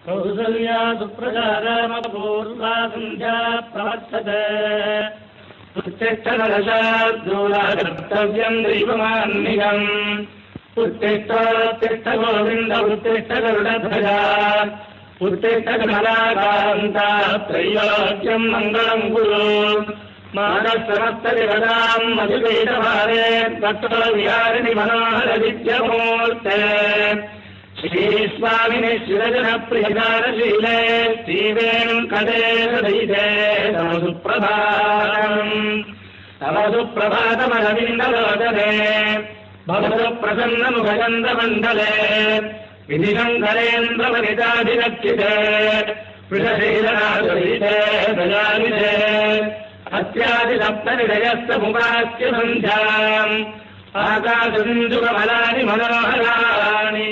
कौसल्या सुप्रजारामपूर्वा सन्ध्या प्रवर्तते उत्तिष्ठकर्तव्यम् दैवमान्निकम् उत्तिष्ठ गोविन्द उत्तिष्ठ गरुडध्वजा उत्तिष्ठ कमलाकान्ता त्रैलोक्यम् मङ्गलम् कुरु मानसमस्तविरदाम् मधुवेदभारे तत्र विहारिणि मनोहरविद्यमूर्ते श्रीस्वामिनि शिरजनप्रियकारशीले श्रीवेङ्कटेशदयिते तमसुप्रभातमरविन्दलोचने भवतु प्रसन्नमुखचन्द्रमण्डले विधिशङ्करेन्द्रवनिताभिरक्षिते वृषशीलनादयिते दयानिधे अत्यादिसप्तनिधयस्तमुपास्य सन्ध्याम् आकाशसिन्धुकमलानि मनोहराणि